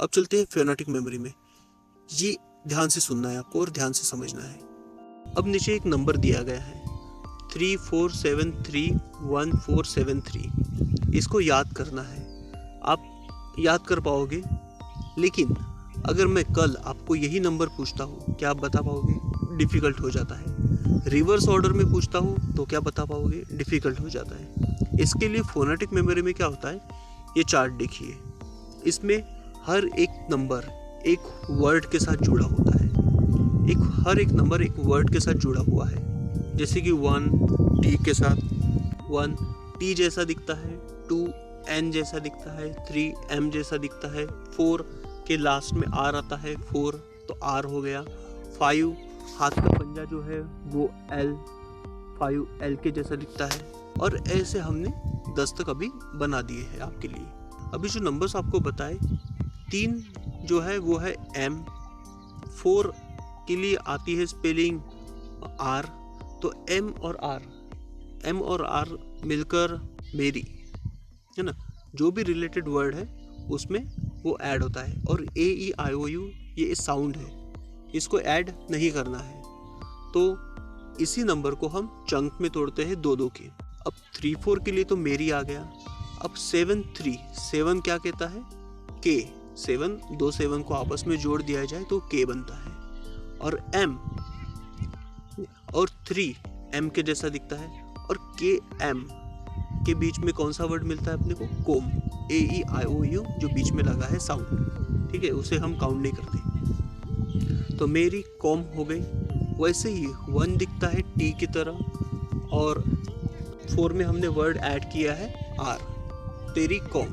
अब चलते हैं फोनेटिक मेमोरी में। ये ध्यान से सुनना है आपको और ध्यान से समझना है। अब नीचे एक नंबर दिया गया है 34731473। इसको याद करना है। आप याद कर पाओगे, लेकिन अगर मैं कल आपको यही नंबर पूछता हूँ, क्या आप बता पाओगे? डिफ़िकल्ट हो जाता है। रिवर्स ऑर्डर में पूछता हूँ तो क्या बता पाओगे? डिफ़िकल्ट हो जाता है। इसके लिए फोनेटिक मेमोरी में क्या होता है, ये चार्ट देखिए। इसमें हर एक नंबर एक वर्ड के साथ जुड़ा होता है। हर एक नंबर एक वर्ड के साथ जुड़ा हुआ है। जैसे कि 1 टी के साथ 1 टी जैसा दिखता है, 2 एन जैसा दिखता है, 3 एम जैसा दिखता है, 4 के लास्ट में आर आता है, 4 तो आर हो गया, 5 हाथ का पंजा जो है वो एल, 5 एल के जैसा दिखता है। और ऐसे हमने 10 तक अभी बना दिए हैं आपके लिए। अभी जो नंबर्स आपको बताए, 3 जो है वो है एम, 4 के लिए आती है स्पेलिंग आर, तो एम और आर मिलकर मेरी, है ना, जो भी रिलेटेड वर्ड है उसमें वो ऐड होता है। और ए ई आई ओ यू ये साउंड है, इसको ऐड नहीं करना है। तो इसी नंबर को हम चंक में तोड़ते हैं 2-2 के। अब 3-4 के लिए तो मेरी आ गया। अब 7-3, 7 क्या कहता है? के। 7 दो 7 को आपस में जोड़ दिया जाए तो के बनता है। और एम और 3 एम के जैसा दिखता है। और के एम के बीच में कौन सा वर्ड मिलता है अपने को? कोम, ए ई आई ओ यू जो बीच में लगा है साउंड, ठीक है, उसे हम काउंट नहीं करते। तो मेरी कॉम हो गई। वैसे ही 1 दिखता है टी की तरह, और 4 में हमने वर्ड ऐड किया है आर, तेरी कॉम।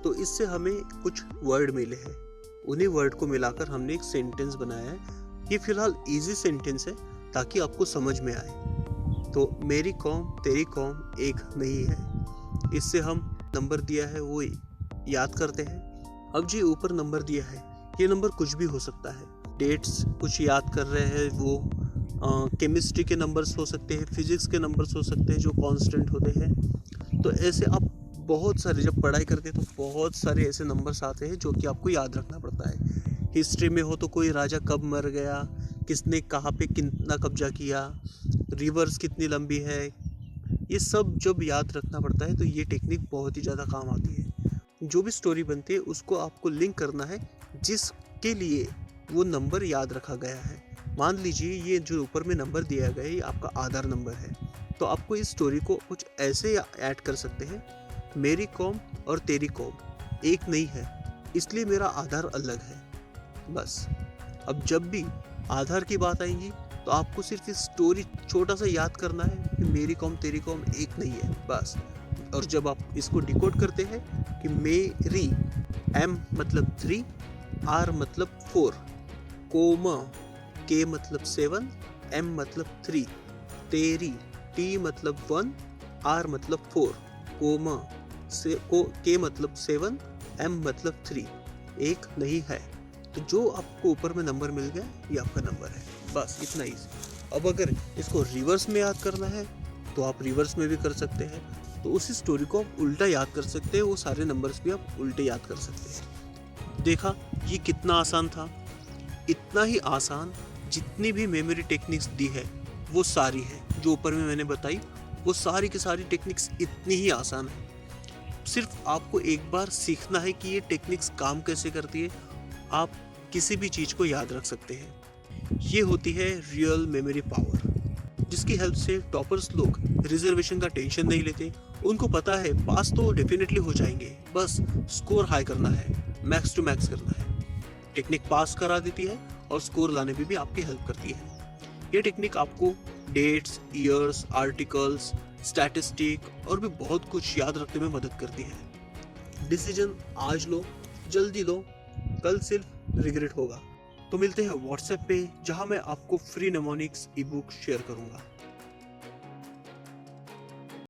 तो इससे हमें कुछ वर्ड मिले हैं, उन्हीं वर्ड को मिलाकर हमने एक सेंटेंस बनाया है। ये फिलहाल इजी सेंटेंस है ताकि आपको समझ में आए। तो मेरी कॉम तेरी कॉम एक नहीं है। इससे हम नंबर दिया है वो याद करते हैं। अब जी ऊपर नंबर दिया है, ये नंबर कुछ भी हो सकता है। डेट्स कुछ याद कर रहे हैं, वो केमिस्ट्री के नंबर्स हो सकते हैं, फिजिक्स के नंबर्स हो सकते हैं जो कांस्टेंट होते हैं। तो ऐसे आप बहुत सारे, जब पढ़ाई करते हैं तो बहुत सारे ऐसे नंबर्स आते हैं जो कि आपको याद रखना पड़ता है। हिस्ट्री में हो तो कोई राजा कब मर गया, किसने कहाँ पे कितना कब्जा किया, रिवर्स कितनी लंबी है, ये सब जब याद रखना पड़ता है तो ये टेक्निक बहुत ही ज़्यादा काम आती है। जो भी स्टोरी बनती है उसको आपको लिंक करना है जिसके लिए वो नंबर याद रखा गया है। मान लीजिए ये जो ऊपर में नंबर दिया गया है ये आपका आधार नंबर है, तो आपको इस स्टोरी को कुछ ऐसे ऐड कर सकते हैं, मेरी कॉम और तेरी कॉम एक नहीं है, इसलिए मेरा आधार अलग है। बस अब जब भी आधार की बात आएगी तो आपको सिर्फ इस स्टोरी छोटा सा याद करना है कि मेरी कॉम तेरी कॉम एक नहीं है, बस। और जब आप इसको डिकोड करते हैं कि मेरी, एम मतलब 3, आर मतलब 4, कोमा, के मतलब 7, एम मतलब 3, तेरी, टी मतलब 1, आर मतलब 4, कोमा के मतलब 7, एम मतलब 3, एक नहीं है। तो जो आपको ऊपर में नंबर मिल गया ये आपका नंबर है, बस इतना ही। अब अगर इसको रिवर्स में याद करना है तो आप रिवर्स में भी कर सकते हैं। तो उसी स्टोरी को आप उल्टा याद कर सकते हैं, वो सारे नंबर्स भी आप उल्टे याद कर सकते हैं। देखा ये कितना आसान था? इतना ही आसान जितनी भी मेमोरी टेक्निक्स दी है वो सारी है जो ऊपर में मैंने बताई, वो सारी की सारी टेक्निक्स इतनी ही आसान है। सिर्फ आपको एक बार सीखना है कि ये टेक्निक्स काम कैसे करती है, आप किसी भी चीज़ को याद रख सकते हैं। ये होती है रियल मेमोरी पावर, जिसकी हेल्प से टॉपर्स लोग रिजर्वेशन का टेंशन नहीं लेते। उनको पता है पास तो डेफिनेटली हो जाएंगे, बस स्कोर हाई करना है, मैक्स टू मैक्स करना है। टेक्निक पास करा देती है और स्कोर लाने में भी आपकी हेल्प करती है। ये टेक्निक आपको डेट्स, ईयर्स, आर्टिकल्स, स्टैटिस्टिक और भी बहुत कुछ याद रखने में मदद करती है। डिसीजन आज लो, जल्दी लो, कल सिर्फ रिग्रेट होगा। तो मिलते हैं व्हाट्सएप पे, जहां मैं आपको फ्री नेमोनिक्स ई बुक शेयर करूंगा।